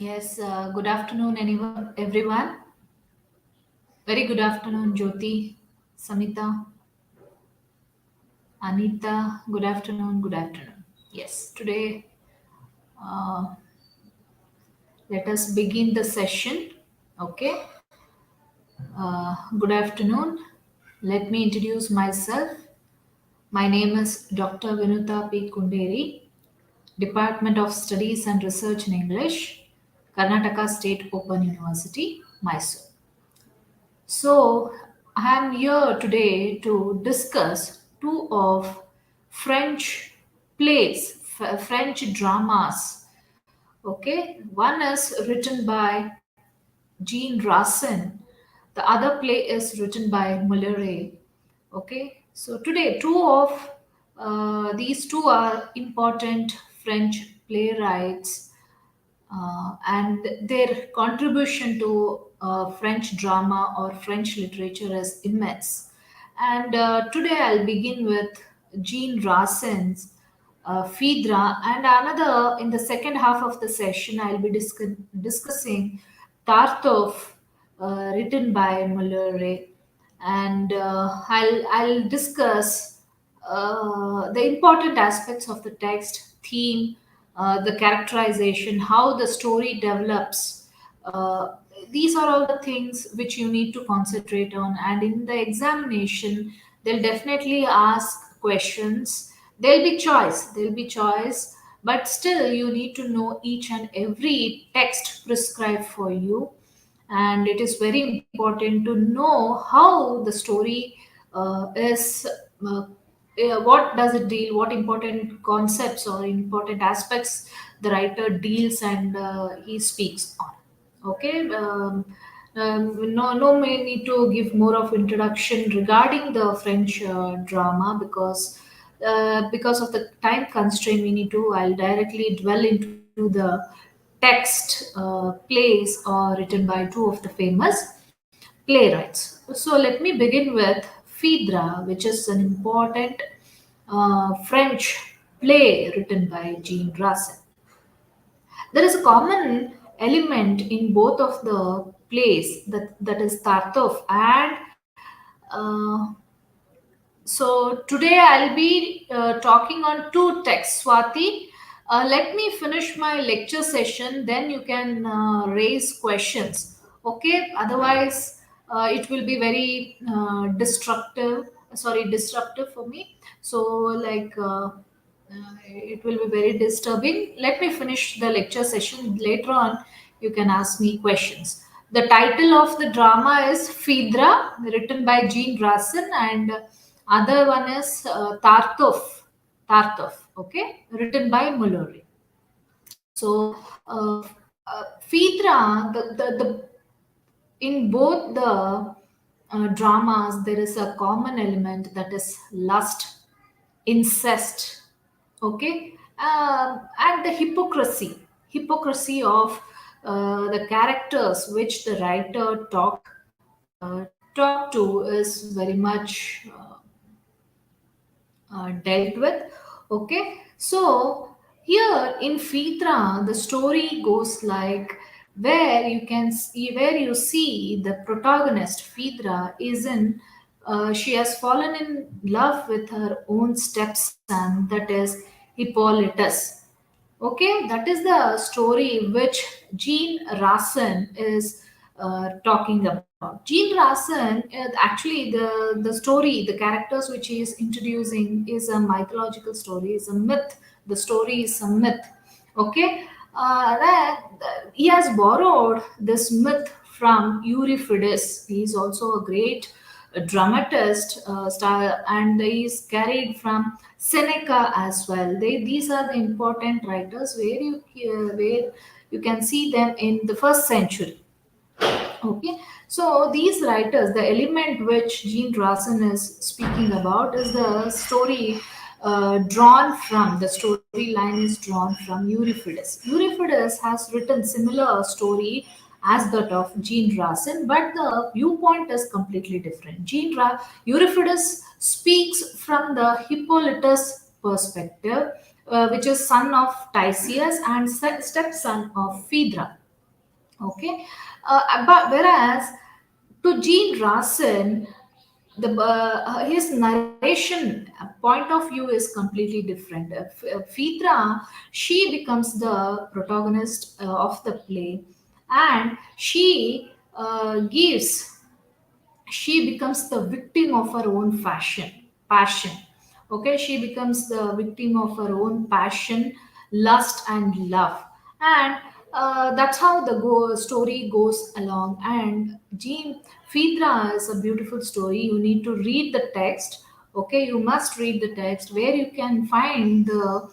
Yes, good afternoon, everyone. Very good afternoon, Jyoti, Samita, Anita. Good afternoon, good afternoon. Yes, today uh, let us begin the session. Okay, good afternoon. Let me introduce myself. My name is Dr. Vinuta P. Kunderi, Department of Studies and Research in English, Karnataka State Open University, Mysore. So, I am here today to discuss two of French plays, French dramas. Okay, one is written by Jean Racine, the other play is written by Molière. Okay, so today two of these two are important French playwrights and their contribution to French drama or French literature is immense. And today I'll begin with Jean Racine's Phaedra, and another in the second half of the session I'll be discussing Tartuffe, written by Molière, and I'll discuss the important aspects of the text, theme, the characterization, how the story develops. Uh, these are all the things which you need to concentrate on, and in the examination, they'll definitely ask questions. There'll be choice, but still, you need to know each and every text prescribed for you, and it is very important to know how the story is uh, what does it deal, what important concepts or important aspects the writer deals and he speaks on. Okay. No may need to give more of introduction regarding the French drama, because of the time constraint we need to, I'll directly dwell into the text plays written by two of the famous playwrights. So let me begin with Phaedra, which is an important French play written by Jean Racine. There is a common element in both of the plays, that is Tartuffe and so today I'll be talking on two texts, Swati. Let me finish my lecture session, then you can raise questions. Okay, otherwise it will be very disruptive for me. So, it will be very disturbing. Let me finish the lecture session. Later on, you can ask me questions. The title of the drama is Phaedra, written by Jean Racine, and other one is Tartuffe. Tartuffe, okay, written by Mullery. So, Phaedra, the in both the dramas, there is a common element, that is lust, incest, okay, and the hypocrisy of the characters which the writer talk to is very much dealt with. Okay, so here in Phaedra, the story goes like, where you see the protagonist Phaedra is in she has fallen in love with her own stepson, that is Hippolytus. Okay, that is the story which Jean Racine is talking about. Jean Racine, actually, the story, the characters which he is introducing is a mythological story, is a myth. The story is a myth. Okay, he has borrowed this myth from Euripides. He is also a great dramatist style, and is carried from Seneca as well. These are the important writers where you can see them in the first century. Okay, so these writers, the element which Jean Racine is speaking about is the story the storyline is drawn from Euripides. Euripides has written similar story as that of Jean Racine, but the viewpoint is completely different. Euripides speaks from the Hippolytus perspective, which is son of Tysius and stepson of Phaedra. Okay, but whereas to Jean Rassen, his narration point of view is completely different. Phaedra, she becomes the protagonist of the play, and she becomes the victim of her own passion. Okay, she becomes the victim of her own passion, lust and love. And that's how the story goes along. And Jean Phaedra is a beautiful story. You need to read the text. Okay, you must read the text where you can find the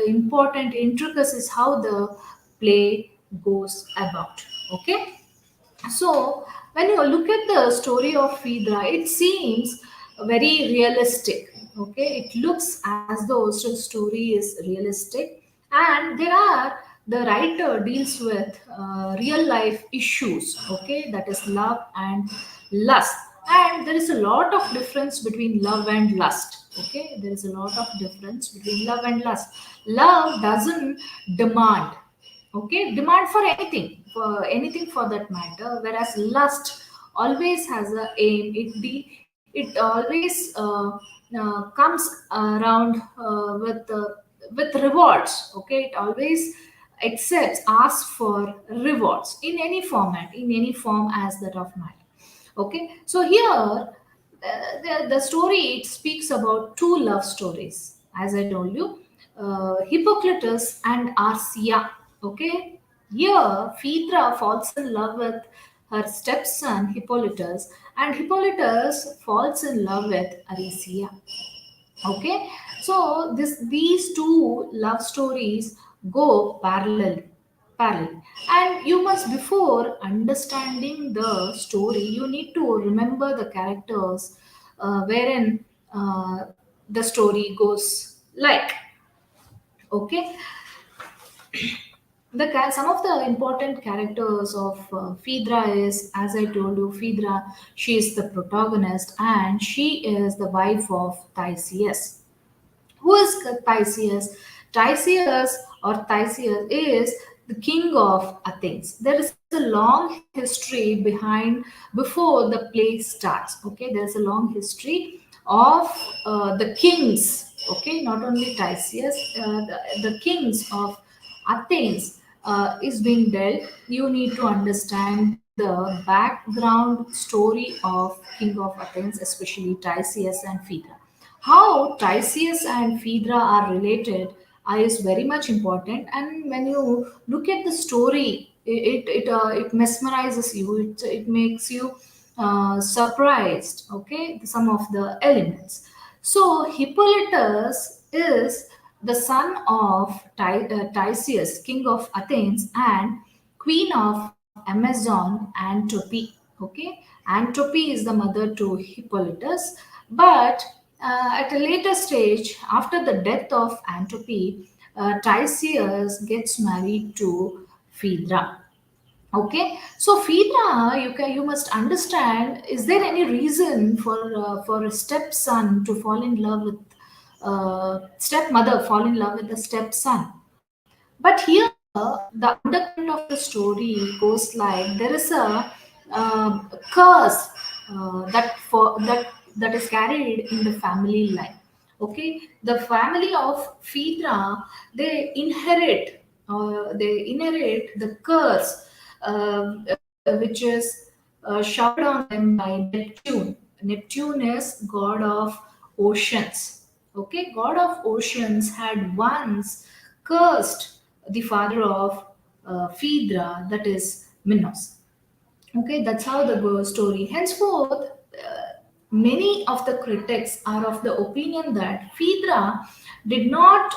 important intricacies how the play goes about. Okay, so, when you look at the story of Phaedra, it seems very realistic. Okay, it looks as though the story is realistic, and the writer deals with real life issues. Okay, that is love and lust, and there is a lot of difference between love and lust. Okay, there is a lot of difference between love and lust. Love doesn't demand, okay, demand for anything for that matter, whereas lust always has a aim. It always comes around with rewards. Okay, it always accepts, asks for rewards in any format, in any form as that of matter. Okay, so here the story, it speaks about two love stories, as I told you, Hippocrates and Arcia. Okay, here Phaedra falls in love with her stepson Hippolytus, and Hippolytus falls in love with Arisia. Okay, so these two love stories go parallel, and you must, before understanding the story, you need to remember the characters wherein the story goes like. Okay, some of the important characters of Phaedra is, as I told you, Phaedra, she is the protagonist and she is the wife of Theseus. Who is Theseus? Theseus is the king of Athens. There is a long history behind before the play starts. Okay, there is a long history of the kings. Okay, not only Theseus, the kings of Athens is being dealt. You need to understand the background story of King of Athens, especially Theseus and Phaedra. How Theseus and Phaedra are related is very much important, and when you look at the story, it mesmerizes you. It makes you surprised. Okay, some of the elements. So Hippolytus is the son of Theseus, king of Athens, and queen of Amazon, Antilope. Okay, Antilope is the mother to Hippolytus, but at a later stage, after the death of Antilope, Theseus gets married to Phaedra. Okay, so Phaedra, you must understand. Is there any reason for a stepson to fall in love with stepmother fall in love with the stepson? But here, the undercurrent of the story goes like there is a curse that is carried in the family line. Okay, the family of Phaedra, they inherit the curse, which is showered on them by Neptune. Neptune is god of oceans. Okay, god of oceans had once cursed the father of Phaedra, that is Minos. Okay, that's how the story. Henceforth, many of the critics are of the opinion that Phaedra did not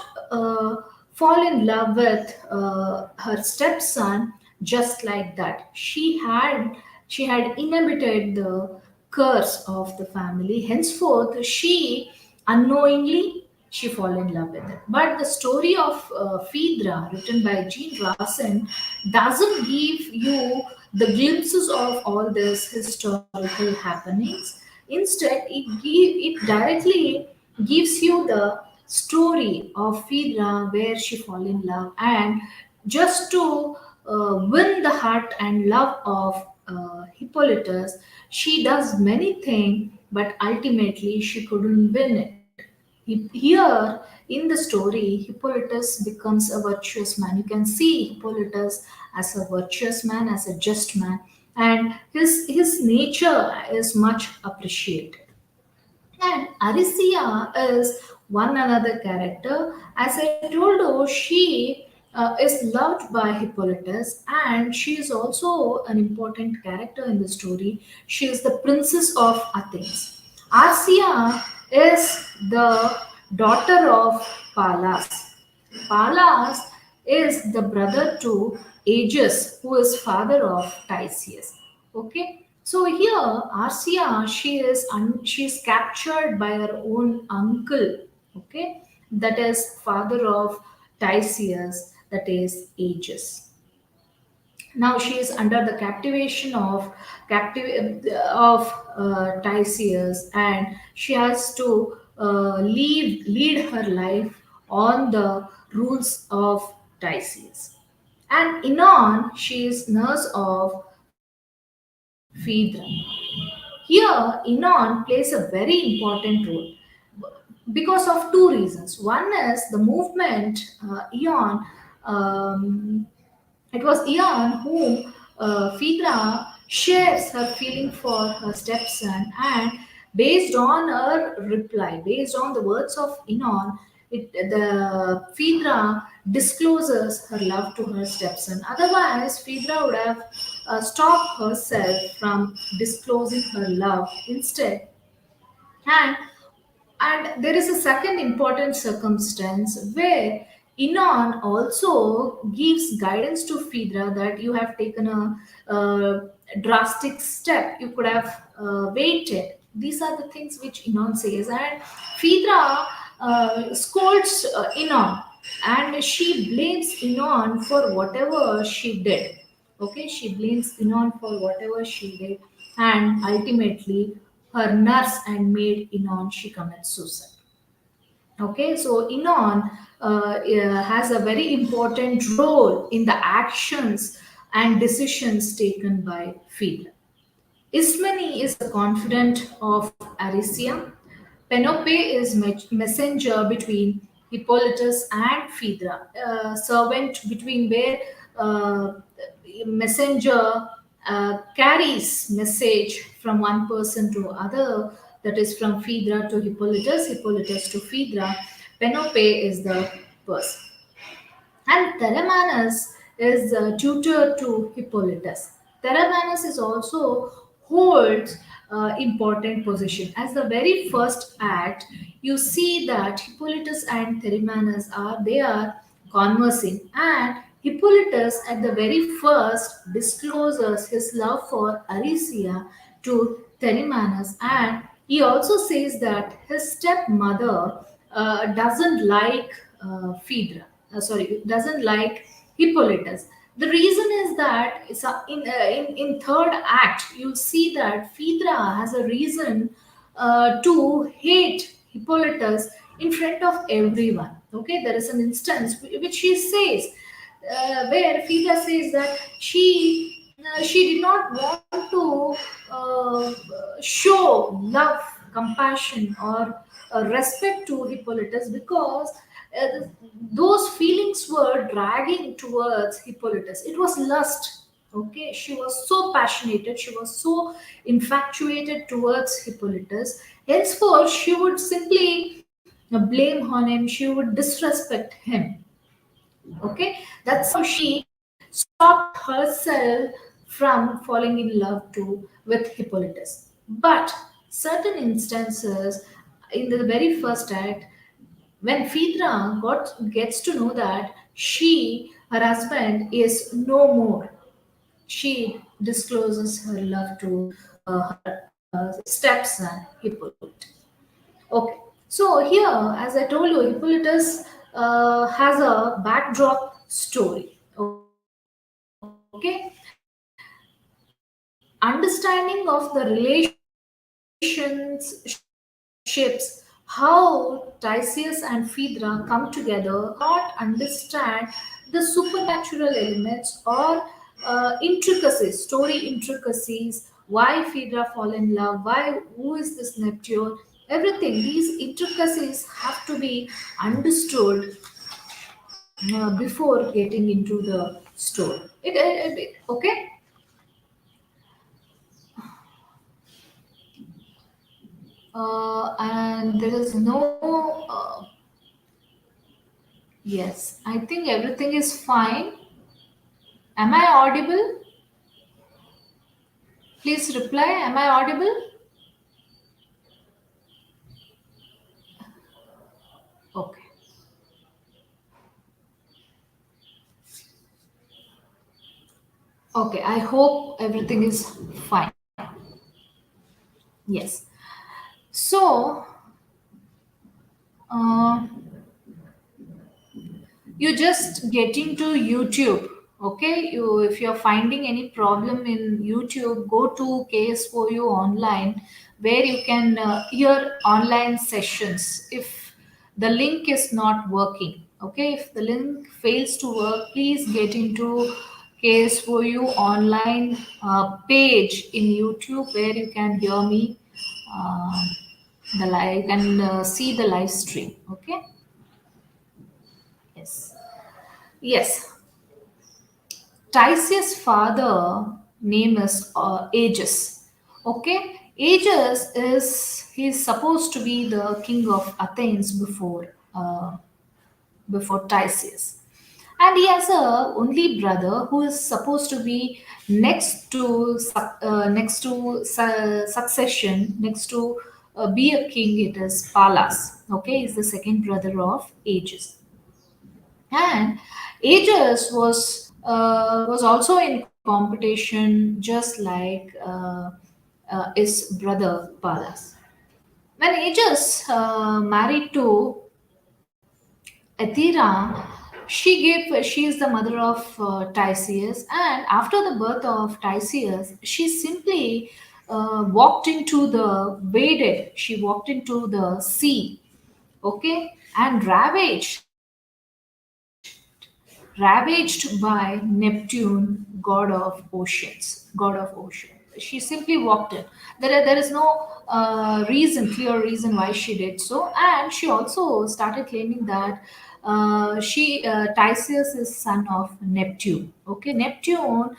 fall in love with her stepson just like that. She had inhabited the curse of the family. Henceforth, she unknowingly she fall in love with it. But the story of Phaedra, written by Jean Rassen, doesn't give you the glimpses of all these historical happenings. Instead, it directly gives you the story of Phaedra where she fall in love, and just to win the heart and love of Hippolytus, she does many things, but ultimately she couldn't win it. Here in the story, Hippolytus becomes a virtuous man. You can see Hippolytus as a virtuous man, as a just man, and his nature is much appreciated. And Arisia is one another character. As I told you, she is loved by Hippolytus, and she is also an important character in the story. She is the princess of Athens. Arsia is the daughter of Pallas. Pallas is the brother to Aegeus, who is father of Tysius. Okay, so here Arcia, she is captured by her own uncle. Okay, that is father of Tysius, that is Aegeus. Now she is under the captivation of Tysius, and she has to lead her life on the rules of Tysius. And Inon, she is nurse of Phaedra. Here, Inon plays a very important role because of two reasons. One is the movement, Eon. Um, it was Eon whom Phaedra shares her feeling for her stepson, and based on her reply, based on the words of Enon, the Phaedra discloses her love to her stepson. Otherwise, Phaedra would have stopped herself from disclosing her love instead. And there is a second important circumstance where Inon also gives guidance to Phaedra that you have taken a drastic step. You could have waited. These are the things which Inon says, and Phaedra scolds Inon, and she blames Inon for whatever she did. Okay, she blames Inon for whatever she did, and ultimately her nurse and maid Inon, she commits suicide. Okay, so Inon has a very important role in the actions and decisions taken by Phaedra. Ismene is the confidant of Aricia. Penelope is messenger between Hippolytus and Phaedra, servant between where uh, messenger carries message from one person to other, that is from Phaedra to Hippolytus, Hippolytus to Phaedra. Penelope is the person. And Theramenus is a tutor to Hippolytus. Theramenus is also holds important position. As the very first act, you see that Hippolytus and Theramenus are conversing, and Hippolytus at the very first discloses his love for Aricia to Theramenus, and he also says that his stepmother doesn't like Phaedra, doesn't like Hippolytus. The reason is that in third act you see that Phaedra has a reason to hate Hippolytus in front of everyone. Okay, there is an instance which she says where Phaedra says that she did not want to show love, compassion, or respect to Hippolytus because those feelings were dragging towards Hippolytus. It was lust. Okay, she was so passionate, she was so infatuated towards Hippolytus. Henceforth, she would simply blame on him, she would disrespect him. Okay, that's how she stopped herself from falling in love too with Hippolytus. But certain instances in the very first act, when Phaedra gets to know that her husband is no more, she discloses her love to her stepson Hippolytus. Okay, so here, as I told you, Hippolytus has a backdrop story. Okay, understanding of the relationships, how Tysius and Phaedra come together, not understand the supernatural elements or intricacies, story intricacies, why Phaedra fall in love, why, who is this Neptune, everything. These intricacies have to be understood before getting into the story. Okay. And there is no. Yes, I think everything is fine. Am I audible? Please reply. Am I audible? Okay. Okay. I hope everything is fine. Yes. So, uh, you just getting to YouTube. Okay. You, if you're finding any problem in YouTube, go to Case for You online, where you can hear online sessions. If the link is not working, okay, if the link fails to work, please get into Case for You online page in YouTube, where you can hear me. Uh, the live, you can see the live stream. Okay. Yes. Yes. Tysius' father name is Aegeus. Okay, Aegeus is, he's supposed to be the king of Athens before Tysius, and he has a only brother who is supposed to be succession, next to be a king. It is Pallas. Okay, he's the second brother of Aegeus. And Aegis was also in competition, just like his brother Pallas. When Aegis married to Athena, she is the mother of Tysius, and after the birth of Tysius, she simply she walked into the sea, okay, and ravaged by Neptune, god of ocean. She simply walked in. There is no clear reason why she did so, and she also started claiming that Tysius is son of Neptune. Okay, Neptune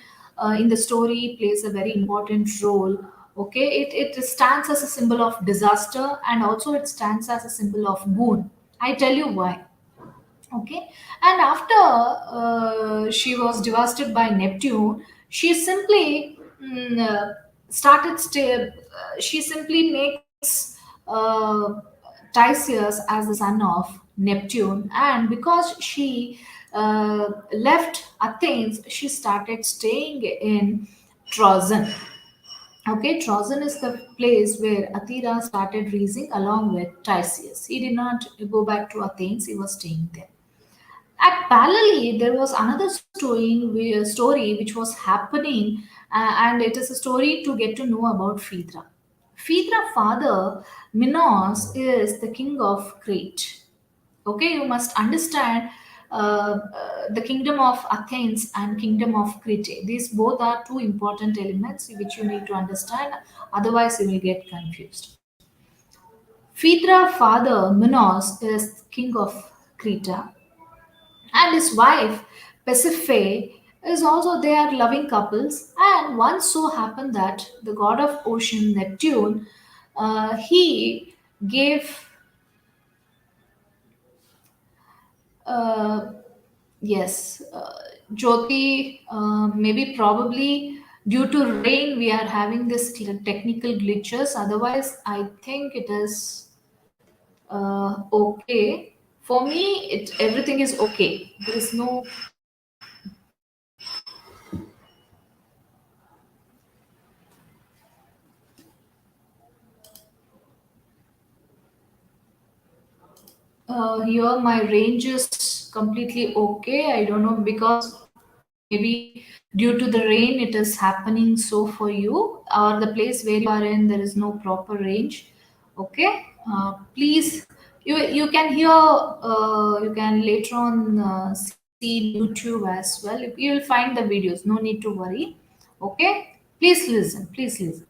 in the story plays a very important role. Okay, it stands as a symbol of disaster, and also it stands as a symbol of boon. I tell you why. Okay, and after she was devastated by Neptune, she simply she simply makes Tysius as the son of Neptune, and because she left Athens, she started staying in Trozen. Okay, Trozen is the place where Athena started raising along with Tysius. He did not go back to Athens, he was staying there. At Palali, there was another story which was happening, and it is a story to get to know about Phaedra. Phaedra father Minos is the king of Crete. Okay, you must understand the kingdom of Athens and kingdom of Crete. These both are two important elements which you need to understand. Otherwise, you will get confused. Phaedra father Minos is king of Crete, and his wife Pasiphae is also, they are loving couples. And once so happened that the god of ocean Neptune, he gave uh, yes, Jyoti, maybe probably due to rain we are having this technical glitches. Otherwise, I think it is okay. For me, it everything is okay. There is no. Here my range is completely okay. I don't know, because maybe due to the rain it is happening so for you, or the place where you are in there is no proper range. Okay, please, you can hear, you can later on see see in YouTube as well. You will find the videos. No need to worry. Okay, please listen. Please listen.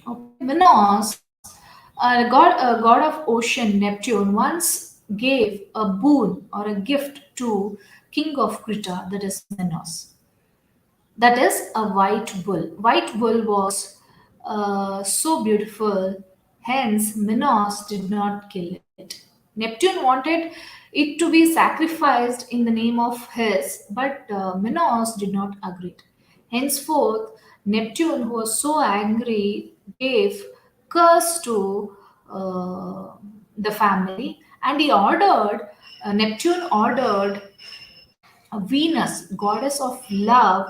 Okay, Minos, god of ocean Neptune, once gave a boon or a gift to king of Creta, that is Minos. That is a white bull. White bull was so beautiful, hence Minos did not kill it. Neptune wanted it to be sacrificed in the name of his, but Minos did not agree. Henceforth, Neptune, who was so angry, gave curse to the family, and Neptune ordered Venus, goddess of love,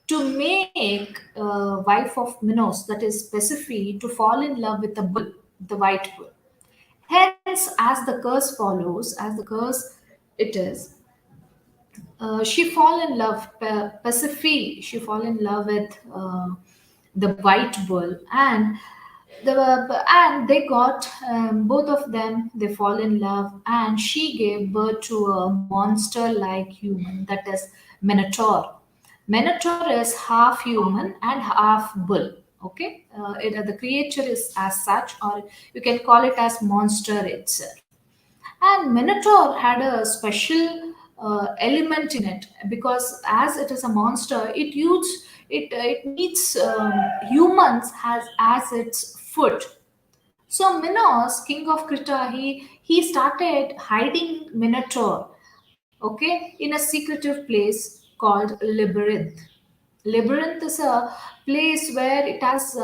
to make wife of Minos, that is Persephone, to fall in love with the bull, the white bull. Hence, as the curse follows, as the curse it is, she fall in love. Persephone, she fall in love with the white bull, and they got both of them. They fall in love, and she gave birth to a monster-like human, that is Minotaur. Minotaur is half human and half bull. Okay, the creature is as such, or you can call it as monster itself. And Minotaur had a special element in it because as it is a monster, it needs humans as its food. So Minos, king of Creta, he started hiding Minotaur, okay, in a secretive place called Labyrinth. Labyrinth is a place where it has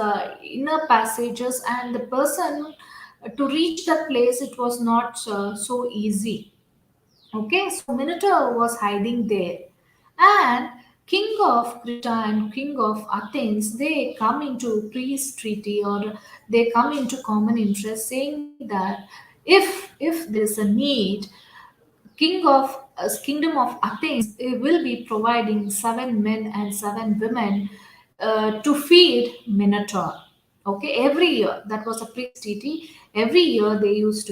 inner passages, and the person to reach that place it was not so easy. Okay, so Minotaur was hiding there, and king of Creta and king of Athens they come into peace treaty, or they come into common interest, saying that if there is a need, kingdom of Athens will be providing 7 men and 7 women to feed Minotaur. Okay, every year that was a peace treaty. Every year they used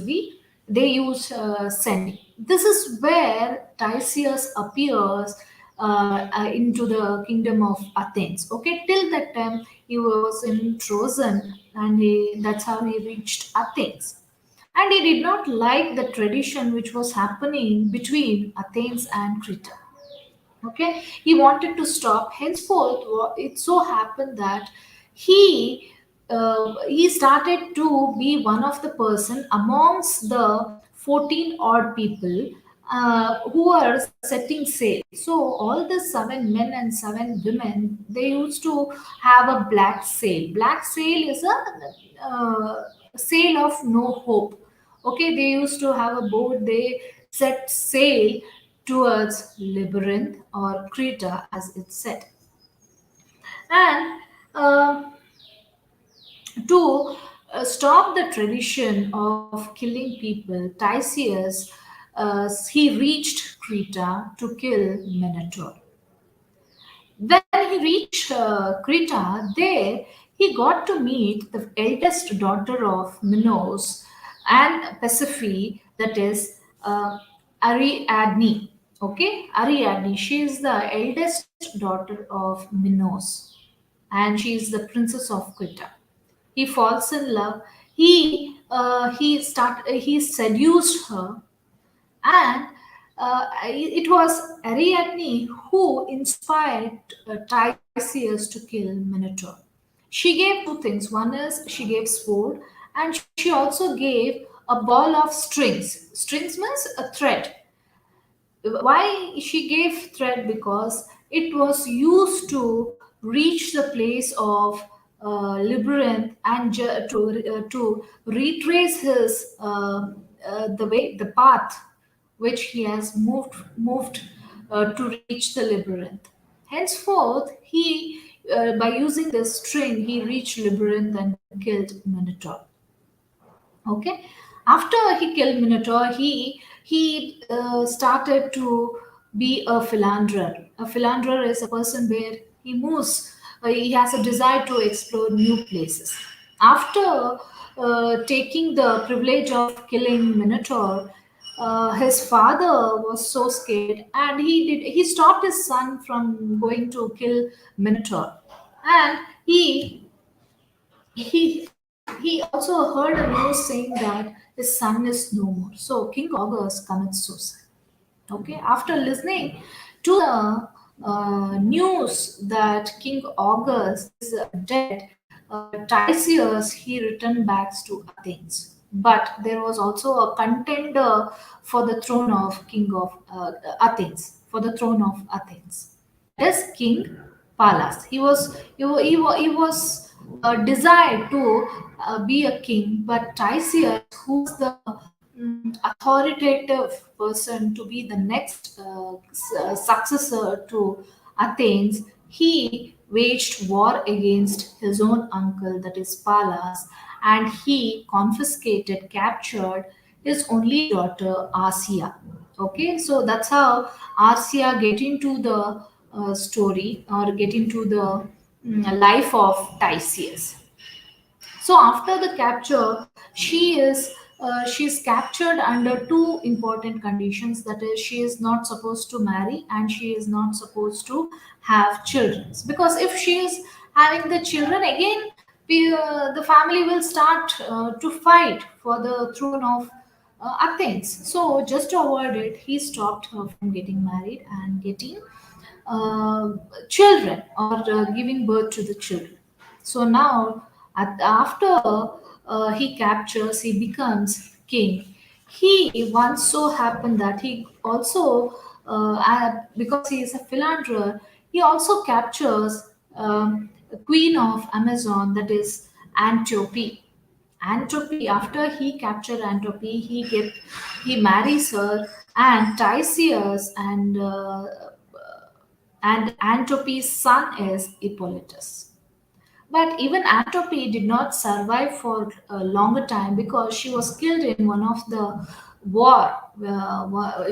sending. This is where Tyseus appears into the kingdom of Athens. Okay, till that time he was in Trojan, and that's how he reached Athens, and he did not like the tradition which was happening between Athens and Crete. Okay, he wanted to stop. Henceforth, it so happened that he started to be one of the person amongst the 14 odd people who are setting sail. So all the 7 men and 7 women they used to have a black sail. Black sail is a sail of no hope. Okay, they used to have a boat. They set sail towards Labyrinth or Creta, as it's said. And to stop the tradition of killing people, Tysius he reached Creta to kill Minotaur. When he reached Creta, there he got to meet the eldest daughter of Minos and Persephone, that is Ariadne. Okay, Ariadne, she is the eldest daughter of Minos, and she is the princess of Creta. He falls in love. He seduced her, and it was Ariadne who inspired Tysius to kill Minotaur. She gave two things. One is she gave sword, and she also gave a ball of strings. Strings means a thread. Why she gave thread? Because it was used to reach the place of Labyrinth and to retrace his the path which he has moved to reach the Labyrinth. Henceforth, he by using this string he reached Labyrinth and killed Minotaur. Okay, after he killed Minotaur, he started to be a philanderer. A philanderer is a person where he moves. He has a desire to explore new places. After taking the privilege of killing Minotaur, his father was so scared, and he stopped his son from going to kill Minotaur, and he also heard a news saying that his son is no more. So King August commits suicide. Okay, after listening to the news that King August is dead, Tysius he returned back to Athens. But there was also a contender for the throne of King of Athens, for the throne of Athens. That is King Pallas. He was desired to be a king, but Tysius, who's the authoritative person to be the next successor to Athens, he waged war against his own uncle, that is Pallas, and he confiscated, captured his only daughter, Arsia. Okay, so that's how Arsia get into the story or get into the life of Tysius. So after the capture, she's captured under two important conditions. That is, she is not supposed to marry and she is not supposed to have children. Because if she is having the children again, the family will start to fight for the throne of Athens. So just to avoid it, he stopped her from getting married and getting uh, children or giving birth to the children. So now, after he captures, he becomes king. He once so happened that he also, because he is a philanderer, he also captures the queen of Amazon, that is Antiope. Antiope, after he captured Antiope, he marries her, and Tysius and Antiope's son is Hippolytus. But even Antiope did not survive for a longer time because she was killed in one of the war.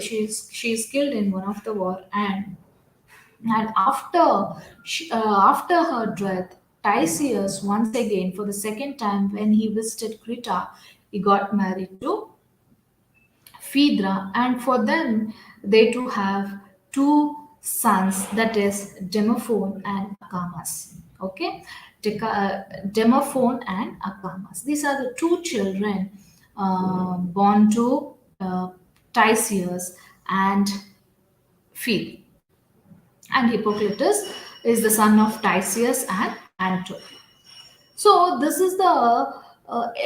She is killed in one of the war, and after her death, Tysius once again for the second time when he visited Crete, he got married to Phaedra, and for them, they too have two sons, that is Demophon and Acamas. Okay, Demophon and Acamas. These are the two children born to Tysius and Phaedra. And Hippocrates is the son of Tysius and Antiope. So this is the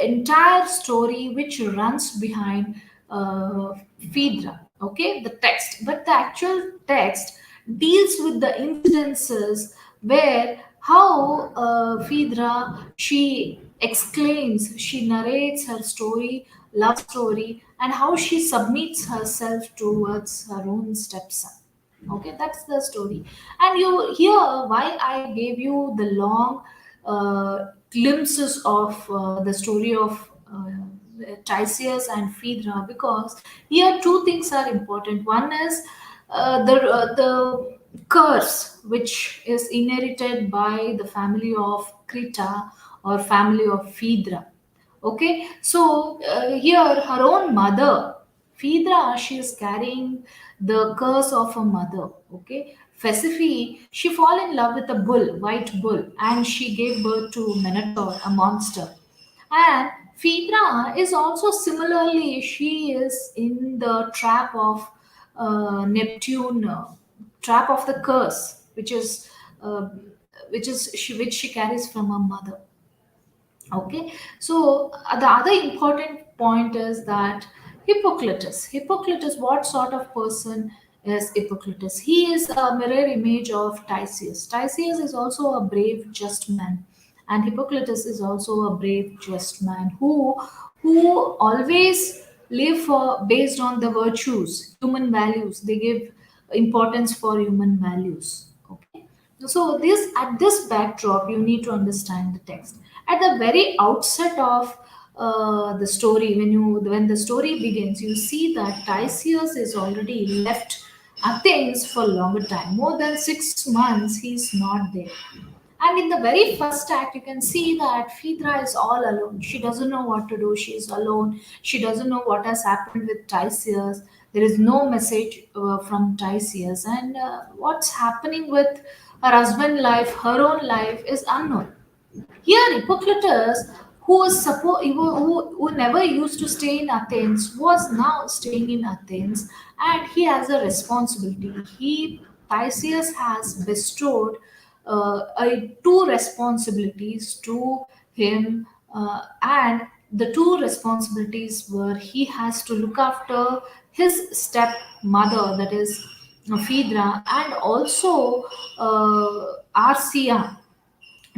entire story which runs behind Phaedra, okay, the text. But the actual text deals with the incidences where how Phaedra she exclaims, she narrates her story, love story, and how she submits herself towards her own stepson. Okay, that's the story. And you hear why I gave you the long glimpses of the story of Tysius and Phaedra, because here two things are important. One is the curse which is inherited by the family of Crete or family of Phaedra. Okay, so here her own mother, Phaedra, she is carrying the curse of a mother. Okay, Persephone, she fall in love with a bull, white bull, and she gave birth to Minotaur, a monster. And Phaedra is also similarly, she is in the trap of Neptune, trap of the curse, uh, which she carries from her mother. Okay, so the other important point is that Hippocrates, what sort of person is Hippocrates? He is a mirror image of Tysius. Tysius is also a brave, just man, and Hippocrates is also a brave, just man who always live for based on the virtues, human values. They give importance for human values. Okay, so this at this backdrop, you need to understand the text. At the very outset of the story, when the story begins, you see that Tysius is already left Athens for a longer time, more than 6 months. He's not there, And in the very first act, you can see that Phaedra is all alone. She doesn't know what to do. She is alone. She doesn't know what has happened with Tysius. There is no message from Tysius. And what's happening with her husband' life, her own life, is unknown. Here, Hippocrates, who never used to stay in Athens, was now staying in Athens, and he has a responsibility. Theseus has bestowed two responsibilities to him, and the two responsibilities were he has to look after his stepmother, that is Phaedra, and also Arcia,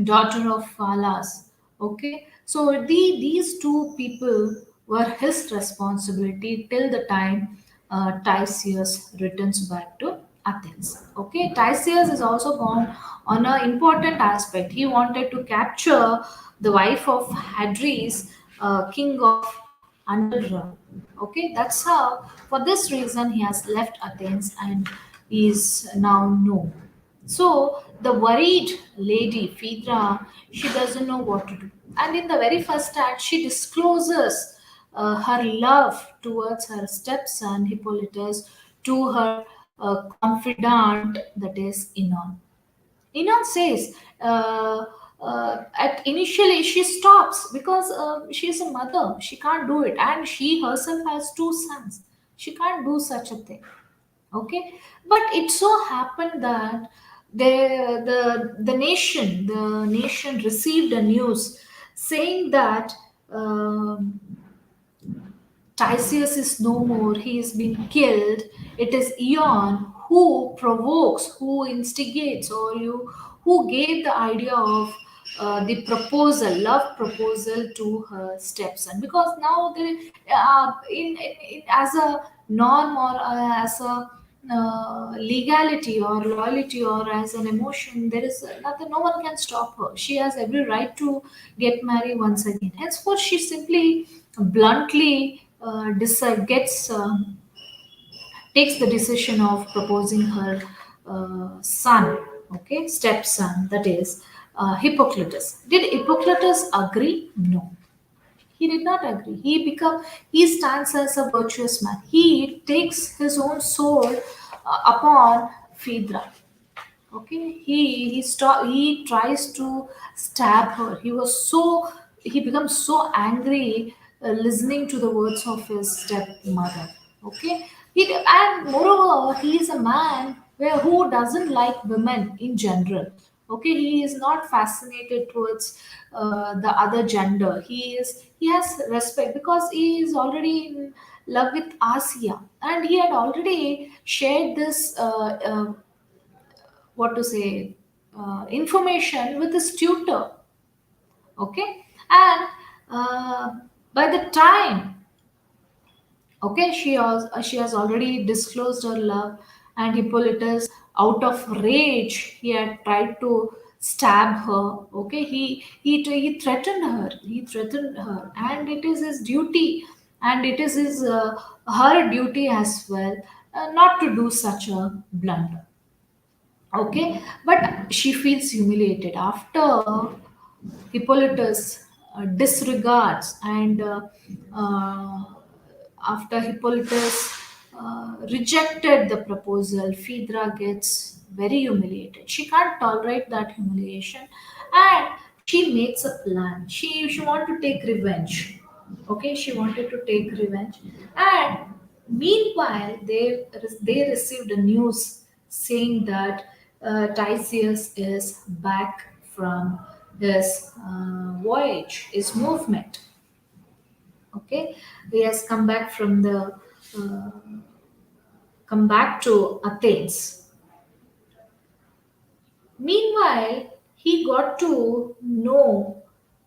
daughter of Phalas. Okay, so these two people were his responsibility till the time Tysius returns back to Athens. Okay, Tysius is also gone on an important aspect. He wanted to capture the wife of Hadrian, king of Underground. Okay, that's how. For this reason, he has left Athens and is now known. So the worried lady, Phaedra, she doesn't know what to do. And in the very first act, she discloses her love towards her stepson, Hippolytus, to her confidant, that is Inon. Inon says, at initially she stops because she is a mother. She can't do it. And she herself has two sons. She can't do such a thing. Okay, but it so happened that the nation received a news saying that um, Tysius is no more, he is being killed. It is Eon who provokes, who instigates, or who gave the idea of the proposal, love proposal to her stepson. Because now there, as a norm or as a legality or loyalty or as an emotion, there is nothing, no one can stop her. She has every right to get married once again. Henceforth, she simply bluntly gets takes the decision of proposing her son, okay, stepson, that is Hippocrates. Did Hippocrates agree? No, he did not agree. He stands as a virtuous man. He takes his own sword upon Phaedra. Okay, he tries to stab her. He becomes so angry listening to the words of his stepmother. Okay, and moreover, he is a man who doesn't like women in general. Okay, he is not fascinated towards the other gender. He has respect because he is already in love with Asia, and he had already shared this what to say information with his tutor. Okay, and by the time, okay, she has already disclosed her love, and Hippolytus, out of rage, he had tried to stab her. Okay, he threatened her. He threatened her, and it is his duty, and it is his her duty as well, not to do such a blunder. Okay, but she feels humiliated after Hippolytus disregards, and after Hippolytus rejected the proposal, Phaedra gets very humiliated. She can't tolerate that humiliation, and she makes a plan. She wanted to take revenge. Okay, she wanted to take revenge, and meanwhile they received a news saying that Tysius is back from his voyage, his movement. Okay, he has uh, come back to Athens. Meanwhile, he got to know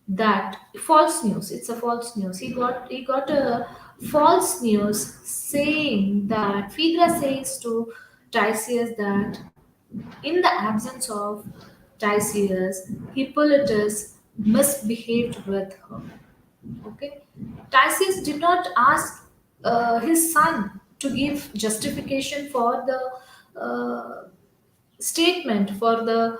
that false news. It's a false news. He got a false news saying that Phaedra says to Tysius that in the absence of Tysius, Hippolytus misbehaved with her. Okay, Tysius did not ask his son to give justification for the statement, for the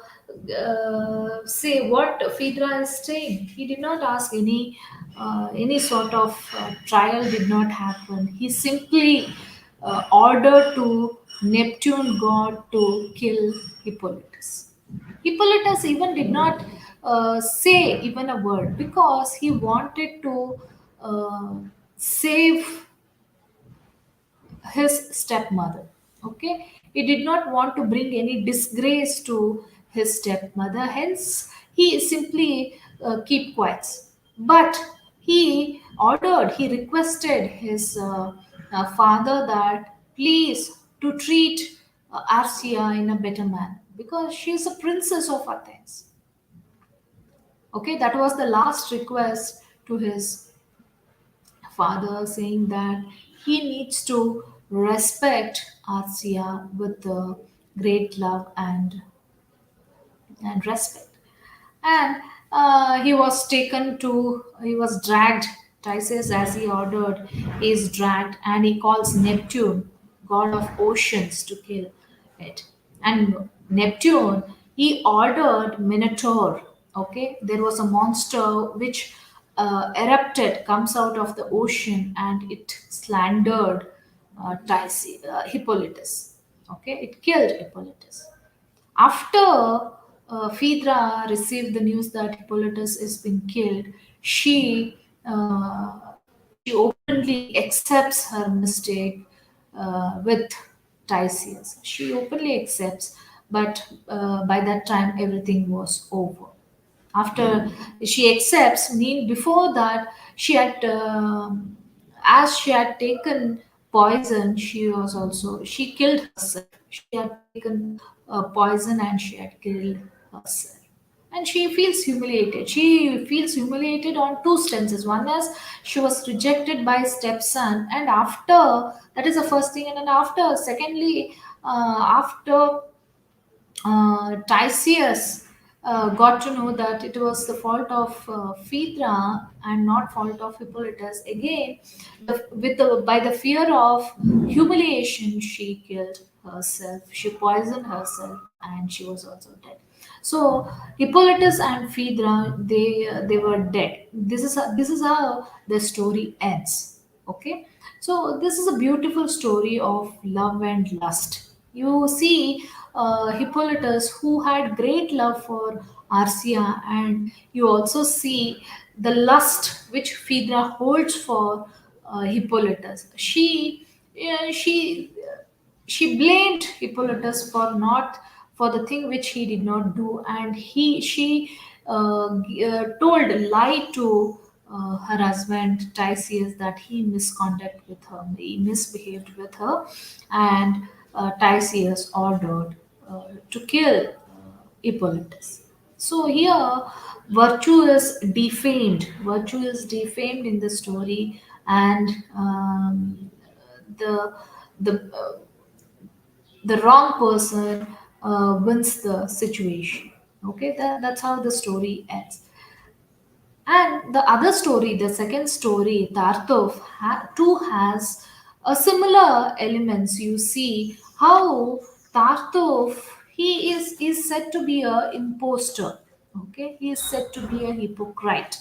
say what Phaedra is saying. He did not ask any sort of trial did not happen. He simply ordered to Neptune god to kill Hippolytus. Hippolytus even did not say even a word because he wanted to uh, save his stepmother. Okay, he did not want to bring any disgrace to his stepmother, hence he simply keep quiet. But he requested his father that please to treat Arcia in a better manner because she is a princess of Athens. Okay, that was the last request to his father, saying that he needs to respect Arsia with great love and respect. And he was dragged. Tysus, as he ordered, is dragged, and he calls Neptune, god of oceans, to kill it. And Neptune, he ordered Minotaur. Okay, there was a monster which erupted, comes out of the ocean, and it slandered Hippolytus. Okay, it killed Hippolytus. After Phaedra received the news that Hippolytus has been killed, she openly accepts her mistake with Tysius. She openly accepts, but by that time everything was over. After she accepts, mean before that she had as she had taken poison, she killed herself. She had taken poison and she had killed herself, and she feels humiliated. She feels humiliated on two stances. One is she was rejected by stepson, and after that is the first thing, and then after secondly, after Tysius got to know that it was the fault of Phaedra and not fault of Hippolytus. Again, by the fear of humiliation, she killed herself. She poisoned herself, and she was also dead. So Hippolytus and Phaedra, they were dead. This is how the story ends. Okay, so this is a beautiful story of love and lust. You see Hippolytus, who had great love for Arcia, and you also see the lust which Phaedra holds for Hippolytus. She blamed Hippolytus for not for the thing which he did not do, and he she told lie to her husband Tysius that he misconduct with her, he misbehaved with her, and Tysius ordered to kill Hippolytus. So here, virtue is defamed. Virtue is defamed in the story, and the the the wrong person wins the situation. Okay, that's how the story ends. And the other story, the second story, Tartuf, too has a similar elements. You see how Tartuf, he is said to be a imposter. Okay, he is said to be a hypocrite.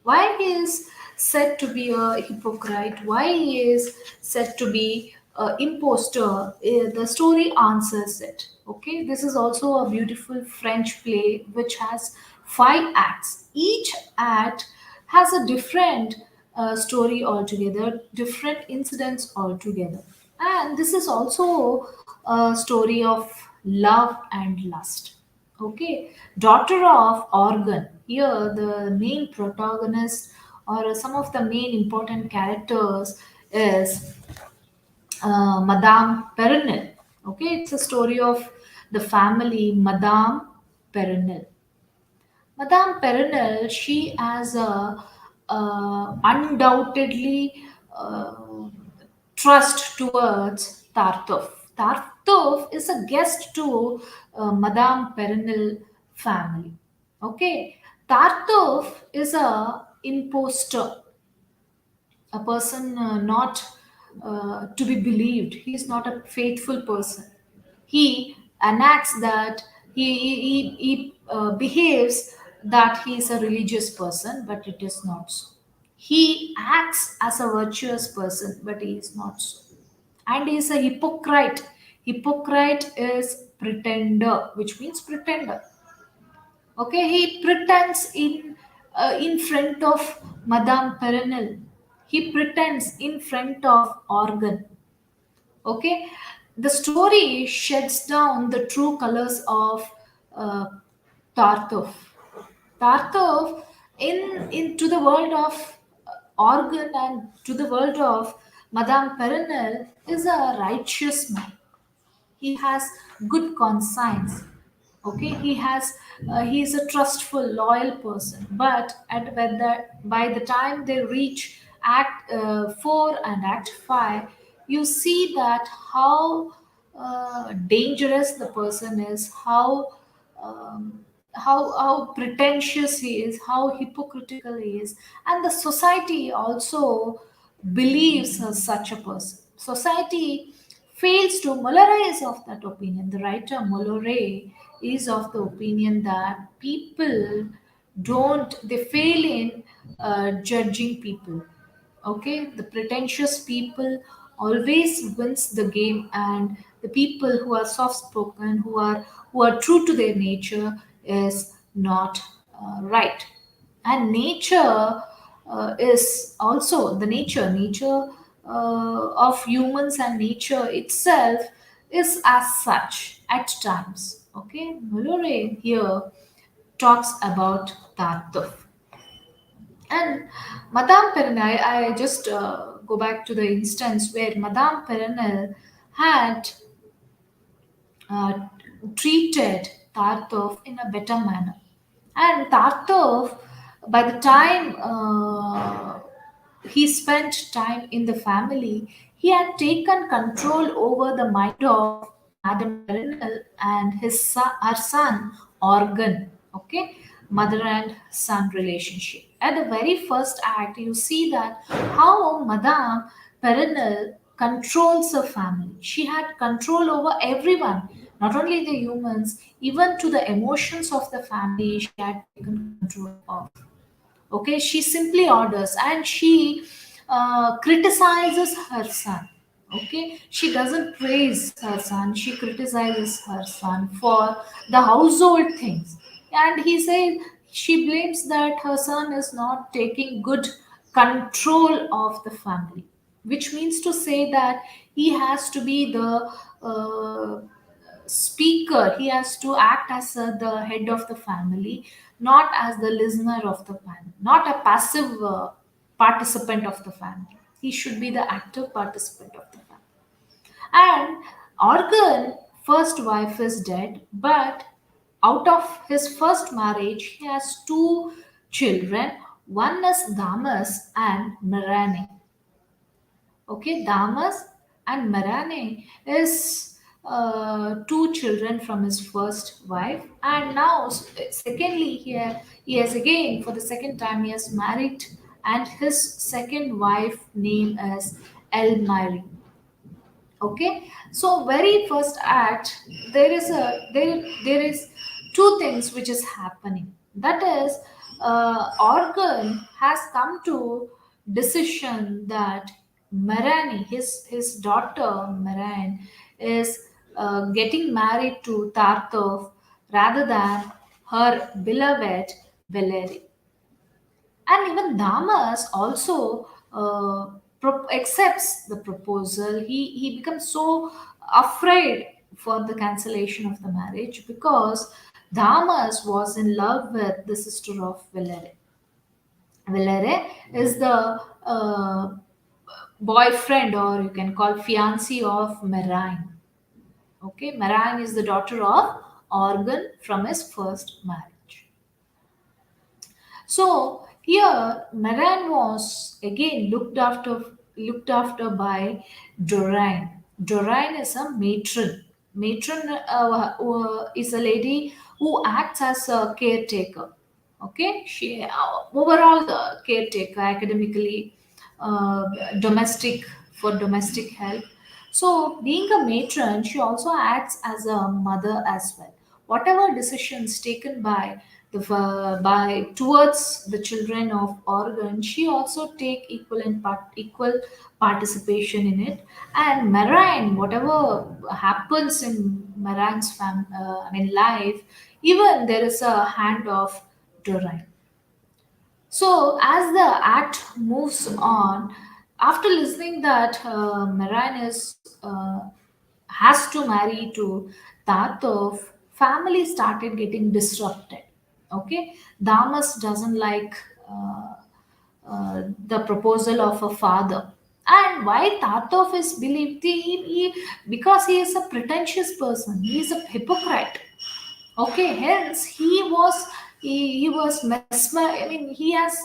Why he is said to be a hypocrite, why he is said to be an impostor, the story answers it. Okay, this is also a beautiful French play which has 5 acts. Each act has a different story altogether, different incidents altogether. And this is also a story of love and lust. Okay, daughter of Organ. Here, the main protagonist or some of the main important characters is Madame Perenelle. Okay, it's a story of the family Madame Perenelle. Madame Perenelle, she has a undoubtedly trust towards Tartuffe. Tartuffe is a guest to Madame Perenelle family. Okay, Tartuffe is a imposter, a person not to be believed. He is not a faithful person. He enacts that He behaves that he is a religious person, but it is not so. He acts as a virtuous person, but he is not so. And he is a hypocrite. Hypocrite is pretender, which means pretender. Okay, he pretends in front of Madame Perenelle. He pretends in front of Organ. Okay, the story sheds down the true colors of uh, Tartuffe. Tartuffe into the world of Organ and to the world of Madame Perenelle is a righteous man. He has good conscience. Okay, he is a trustful loyal person, but by the time they reach act 4 and act 5, you see that how dangerous the person is, how pretentious he is, how hypocritical he is, and the society also believes such a person. Society fails to Mollere is of that opinion. The writer Mollere is of the opinion that people don't they fail in judging people. Okay, the pretentious people always wins the game, and the people who are soft spoken, who are true to their nature, is not right. And nature is also the nature of humans, and nature itself is as such at times. Okay, Mulure here talks about Tartuffe. And Madame Perenelle, I just go back to the instance where Madame Perenelle had uh, treated Tartuffe in a better manner. And Tartuffe, by the time he spent time in the family, he had taken control over the mind of Madame Perenelle and her son Organ. Okay, mother and son relationship. At the very first act, you see that how Madame Perenelle controls her family. She had control over everyone, not only the humans, even to the emotions of the family. She had taken control of. Okay, she simply orders, and she criticizes her son. Okay, she doesn't praise her son, she criticizes her son for the household things. And he says she blames that her son is not taking good control of the family, which means to say that he has to be the speaker. He has to act as the head of the family, not as the listener of the family, not a passive participant of the family. He should be the active participant of the family. And Organ first wife is dead, but out of his first marriage he has two children. One is Damas and Mirane. Okay, Damas and Marane is two children from his first wife, and now secondly he has again for the second time he has married, and his second wife name is Elmire. Okay, so very first act there is two things which is happening. That is, Organ has come to decision that Marani, his daughter Maran, is getting married to Tartov rather than her beloved Valeri. And even Damas also accepts the proposal. He becomes so afraid for the cancellation of the marriage because Damas was in love with the sister of Valere. Valere is the boyfriend, or you can call fiancé of Marine. Okay, Marine is the daughter of Organ from his first marriage. So here Maran was again looked after by Dorine. Dorine is a matron. Matron is a lady who acts as a caretaker. Okay, she overall the caretaker academically, uh, domestic for domestic help. So being a matron, she also acts as a mother as well. whatever decisions taken by by towards the children of Oregon, she also take equal participation in it. And Marine, whatever happens in Marine's life, even there is a hand of Dorine. So as the act moves on, after listening that Marinus has to marry to Tatov, family started getting disrupted. Okay, Damas doesn't like the proposal of a father. And why Tatov is believed? Because he is a pretentious person, he is a hypocrite. Okay, hence he was mesmer. I mean, he has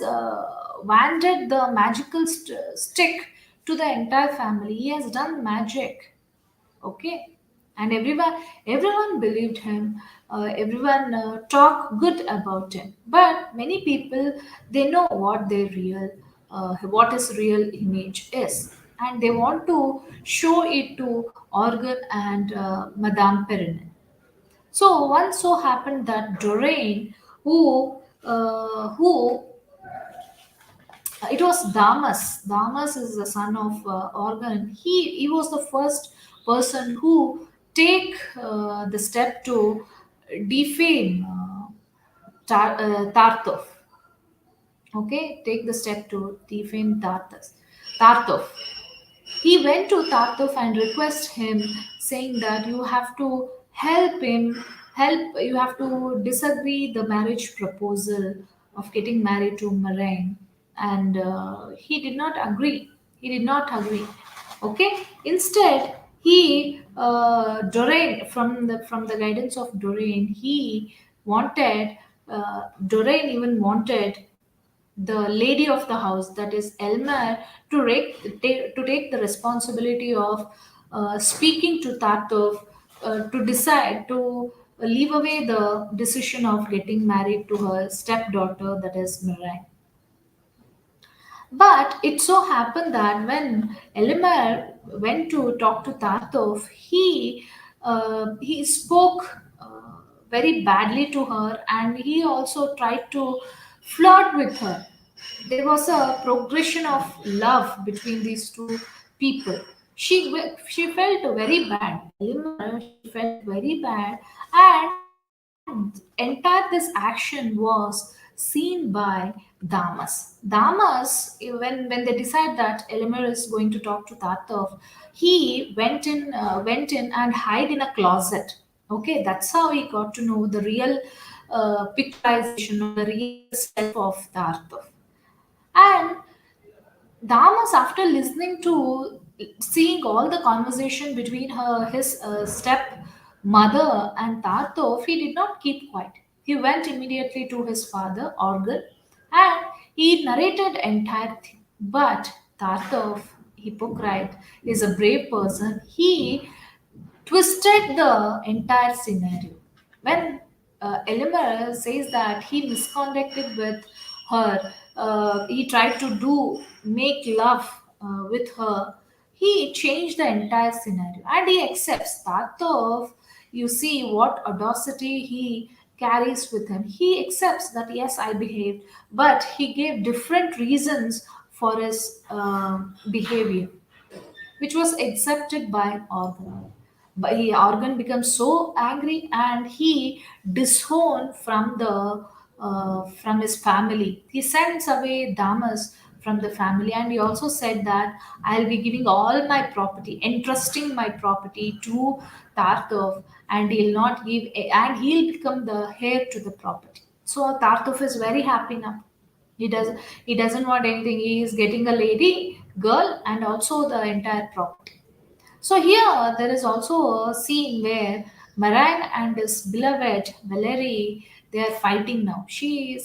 wanted the magical stick to the entire family. He has done magic. Okay, and everyone believed him. Everyone talked good about him. But many people, they know what his real image is, and they want to show it to Organ and Madame Perrine. So once so happened that Doreen, who it was Damas. Damas is the son of Organ. He was the first person who take the step to defame Tartov. Okay, take the step to defame Tartov. He went to Tartuf and request him, saying that you have to you have to disagree the marriage proposal of getting married to Marine. And he did not agree. He did not agree. Okay. Instead, Doreen, from the guidance of Doreen, he wanted Doreen even wanted the lady of the house, that is Elmer, to take the responsibility of speaking to Tatov to decide to leave away the decision of getting married to her stepdaughter, that is Mirai. But it so happened that when Elimar went to talk to Tatov, he spoke very badly to her, and he also tried to flirt with her. There was a progression of love between these two people. She felt very bad. Elimar, she felt very bad, and entire this action was seen by Damas. Damas, when they decide that Elimar is going to talk to Tartov, he went in and hide in a closet. Okay, that's how he got to know the real picturization or the real self of Tartov. And Damas, after listening to seeing all the conversation between his step mother and Tartov, he did not keep quiet. He went immediately to his father, Organ, and he narrated entire thing. But Tartov, hypocrite, is a brave person. He twisted the entire scenario. When Elimar says that he misconducted with her, he tried to make love with her, he changed the entire scenario and he accepts that of, you see what audacity he carries with him. He accepts that yes, I behaved, but he gave different reasons for his behavior, which was accepted by Organ. But Organ becomes so angry and he disowned from his family. He sends away Damas from the family, and he also said that I'll be giving all my property, entrusting my property to Tartov, and he'll become the heir to the property. So Tartov is very happy now. He doesn't want anything. He is getting a lady, girl, and also the entire property. So here there is also a scene where Maran and his beloved Valerie, they are fighting now. She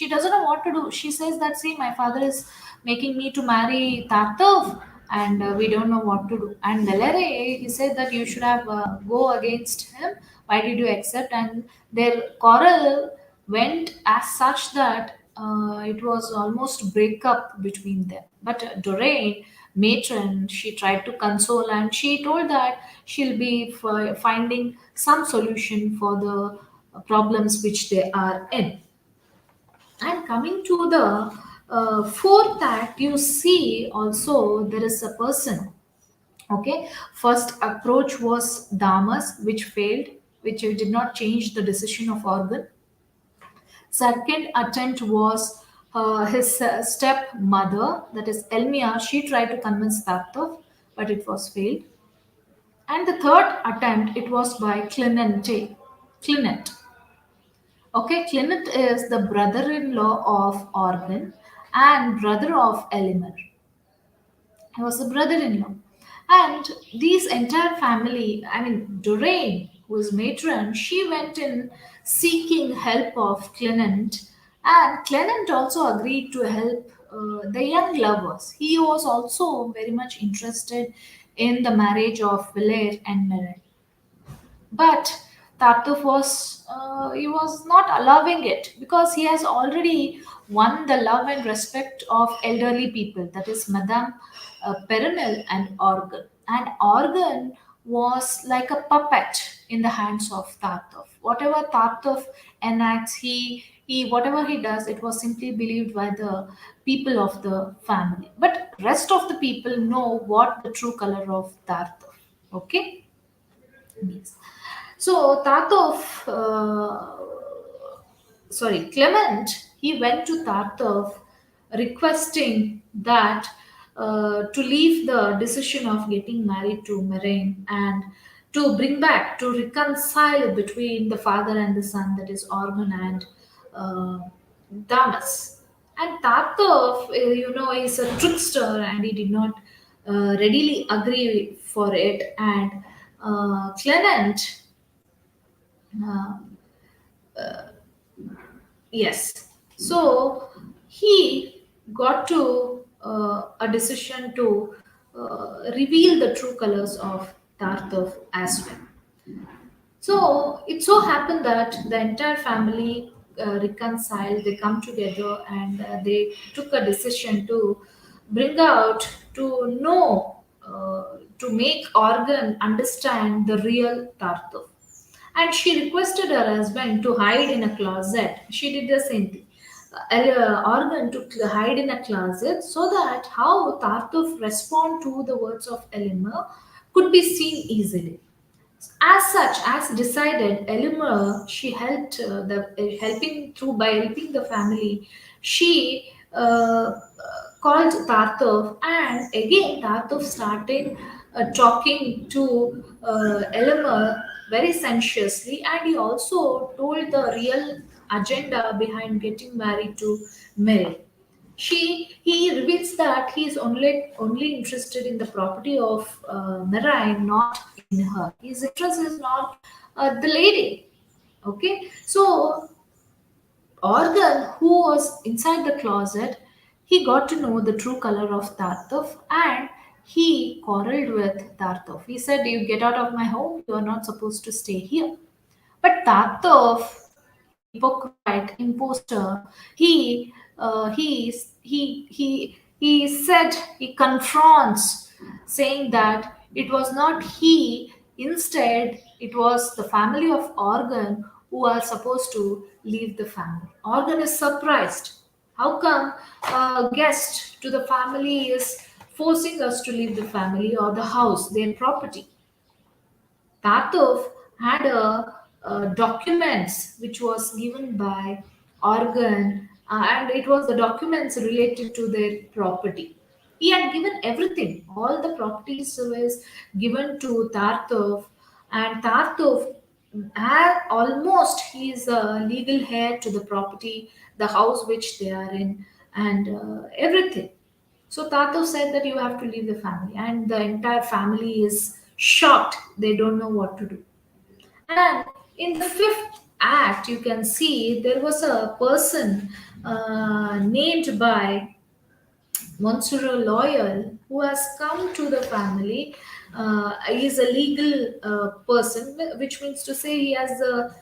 doesn't know what to do. She says that, see, my father is making me to marry Tartov, and we don't know what to do. And Valerie, he said that you should have go against him. Why did you accept? And their quarrel went as such that it was almost breakup between them. But Doreen matron, she tried to console and she told that she'll be finding some solution for the problems which they are in. And coming to the fourth act, you see also there is a person. Okay, first approach was Damas, which failed, which did not change the decision of Organ. Second attempt was his stepmother, that is Elmia. She tried to convince Tartov, but it was failed. And the third attempt, it was by Clemente. Clement. Okay, Clement is the brother-in-law of Organ and brother of Elimir. He was a brother-in-law. And these entire family, I mean, Doreen, who is matron, she went in seeking help of Clement. And Clement also agreed to help the young lovers. He was also very much interested in the marriage of Villiers and Meren. But Tartuffe he was not allowing it because he has already won the love and respect of elderly people, that is Madame Perenelle and Organ. And Organ was like a puppet in the hands of Tartuffe. Whatever Tartuffe enacts, he whatever he does, it was simply believed by the people of the family. But rest of the people know what the true color of Tartuffe. Okay. Yes. So Tatov, Clement, he went to Tartov requesting that to leave the decision of getting married to Merain and to bring back, to reconcile between the father and the son, that is Organ and uh, Damas. And Tartov, is a trickster and he did not readily agree for it. And Clement, uh, yes. So he got to a decision to reveal the true colors of Tartov as well. So it so happened that the entire family reconciled, they come together and they took a decision to bring out, to know, to make Organ understand the real Tartov. And she requested her husband to hide in a closet. She did the same thing. Organ to hide in a closet so that how Tartuf respond to the words of Elinor could be seen easily. As such, as decided, Elinor, she helped helping through by helping the family. She called Tartov, and again Tartov started talking to Elinor very sensuously, and he also told the real agenda behind getting married to Mary. He reveals that he is only interested in the property of Narayan, not in her. His interest is not the lady. Okay, so Organ, who was inside the closet, he got to know the true color of Tartuf and he quarreled with Tartuf. He said, "You get out of my home, you are not supposed to stay here." But Tartuf, hypocrite, imposter, he said, he confronts, saying that it was not he, instead it was the family of Organ who are supposed to leave the family. Organ is surprised. How come a guest to the family is forcing us to leave the family or the house, their property? Tatov had documents which was given by Organ, and it was the documents related to their property. He had given everything. All the properties was given to Tartov, and Tartov had almost he is a legal heir to the property, the house which they are in, and everything. So Tato said that you have to leave the family, and the entire family is shocked. They don't know what to do. And in the fifth act, you can see there was a person named by Monsuro Loyal who has come to the family. He is a legal person, which means to say he has a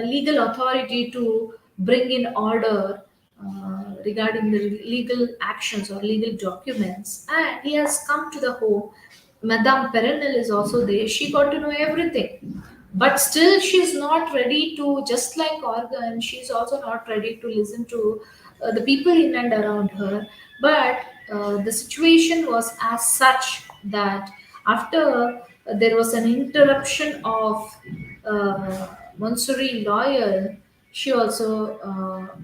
legal authority to bring in order regarding the legal actions or legal documents, and he has come to the home. Madame Perenelle is also there. She got to know everything, but still she's not ready to. Just like Organ, she's also not ready to listen to the people in and around her. But the situation was as such that after there was an interruption of Monsuri lawyer, she also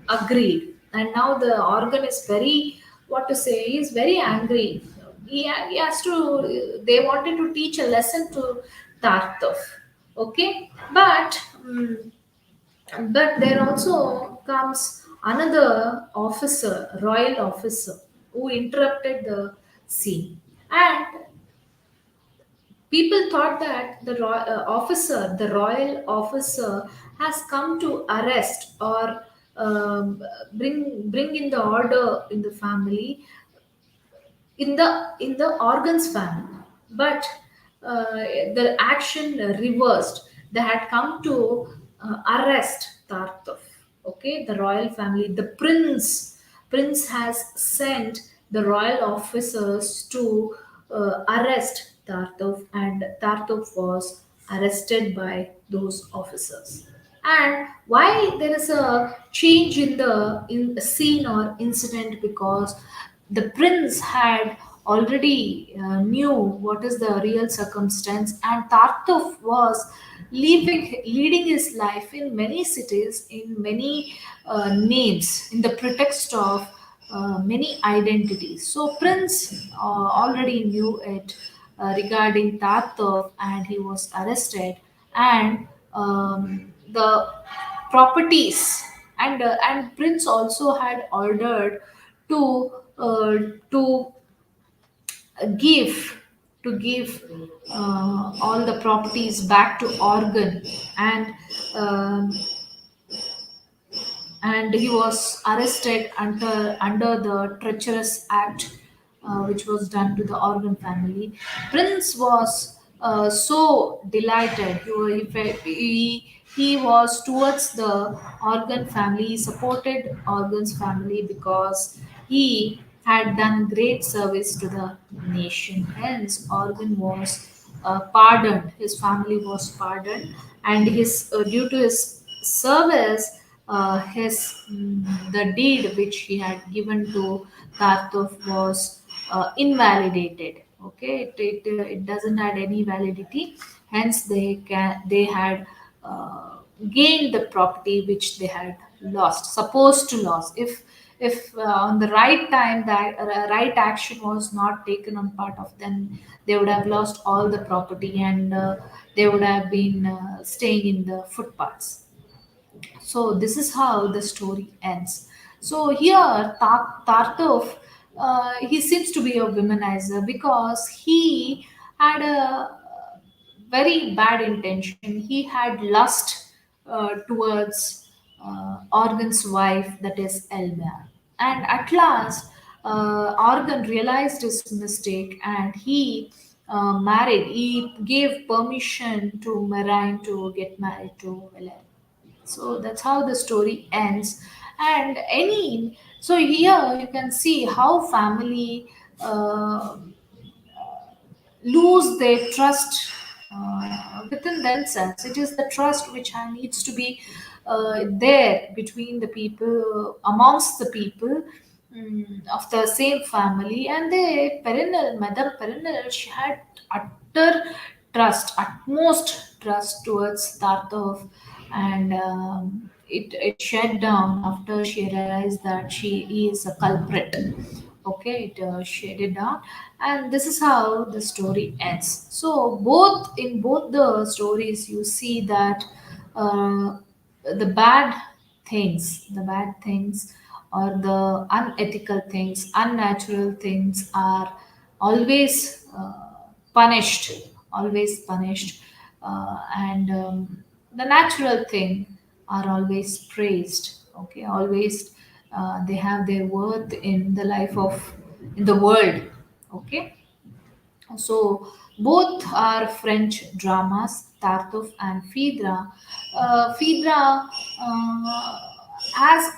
agreed. And now the organ is very, what to say, he's very angry. He has to, they wanted to teach a lesson to Tartov. Okay, but there also comes another officer, royal officer, who interrupted the scene. And people thought that the royal officer, has come to arrest or bring in the order in the family, in the organs family. But the action reversed. They had come to arrest Tartov. Okay, the royal family, the prince has sent the royal officers to arrest Tartov, and Tartov was arrested by those officers. And why there is a change in the scene or incident? Because the prince had already knew what is the real circumstance, and Tartuf was leading his life in many cities, in many names, in the pretext of many identities. So prince already knew it regarding Tartuf, and he was arrested. And the properties, and prince also had ordered to to give give all the properties back to organ. And um, and he was arrested under the treacherous act, which was done to the Organ family. Prince was so delighted. He was towards the Organ family. He supported Organ's family because he had done great service to the nation. Hence, Organ was pardoned. His family was pardoned, and his due to his service, the deed which he had given to Tartuf was invalidated. Okay, it doesn't have any validity. Hence, they had gained the property which they had lost, supposed to lose. If on the right time that right action was not taken on part of them, they would have lost all the property, and they would have been staying in the footpaths. So this is how the story ends. So here, Tartuf, he seems to be a womanizer because he had a very bad intention. He had lust towards Organ's wife, that is Elmer. And at last, Organ realized his mistake, and he married. He gave permission to Marine to get married to Valen. So that's how the story ends. And any, so here you can see how family uh, lose their trust within themselves. It is the trust which needs to be there between the people, amongst the people, of the same family. And the perennial mother perennial, she had utter trust, utmost trust towards Tartov. And it shut down after she realized that she is a culprit. Okay, it shaded down. And this is how the story ends. So both the stories, you see that uh, the bad things or the unethical things, unnatural things are always punished, always punished. And the natural thing are always praised. Okay, always they have their worth in the life of, in the world. Okay, so both are French dramas, Tartuffe and Phaedra. Phaedra has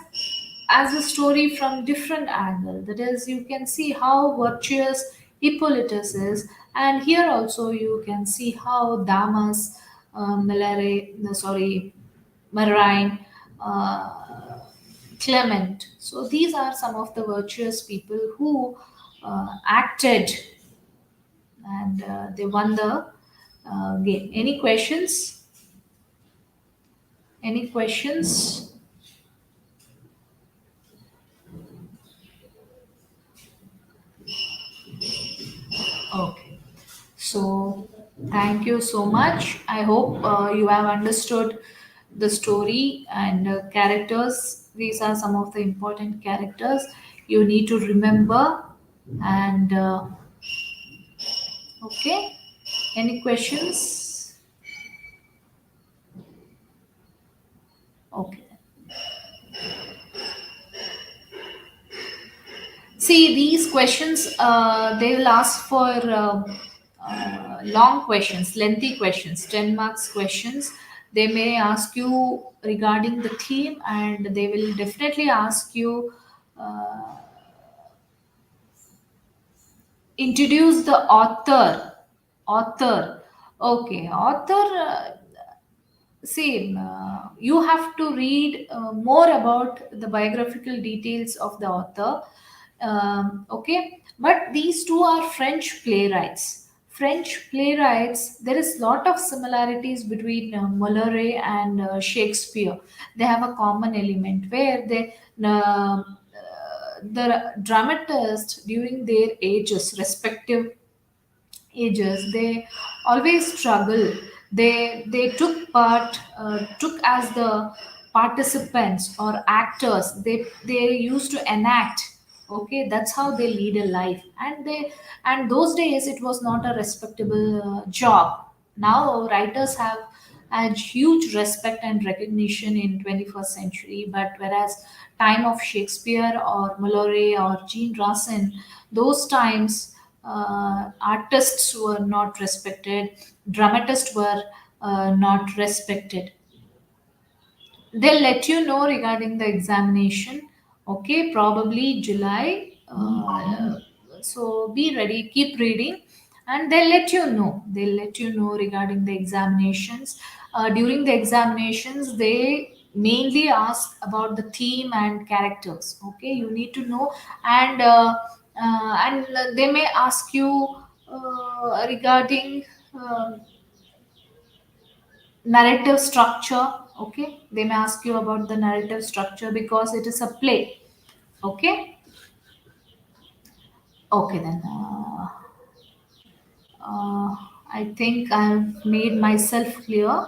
as a story from different angle. That is, you can see how virtuous Hippolytus is, and here also you can see how Damas, Malare, no, sorry, Marine, Clement. So these are some of the virtuous people who acted, and they won the game. Any questions? Any questions? Okay. So, thank you so much. I hope you have understood the story and characters. These are some of the important characters you need to remember. And okay, any questions? Okay. See, these questions, they will ask for long questions, lengthy questions, 10 marks questions. They may ask you regarding the theme, and they will definitely ask you uh, introduce the author. Author. Okay, author. Same. You have to read more about the biographical details of the author. Okay, but these two are French playwrights. French playwrights. There is lot of similarities between Molière and Shakespeare. They have a common element where the dramatists during their ages, respective ages, they always struggle. They took as the participants or actors. They used to enact. Okay, that's how they lead a life, and those days it was not a respectable job. Now writers have had huge respect and recognition in 21st century, but whereas time of Shakespeare or Mallory or Jean Racine, those times artists were not respected, dramatists were not respected. They'll let you know regarding the examination. Okay, probably July. So be ready, keep reading, and they'll let you know. They'll let you know regarding the examinations. During the examinations, they mainly ask about the theme and characters. Okay, you need to know, and they may ask you regarding narrative structure. Okay, they may ask you about the narrative structure because it is a play. Okay. Okay, then I think I've made myself clear.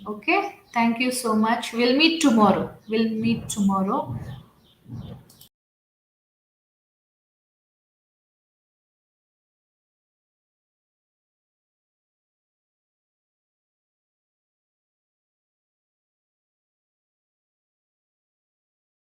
Okay, thank you so much. We'll meet tomorrow.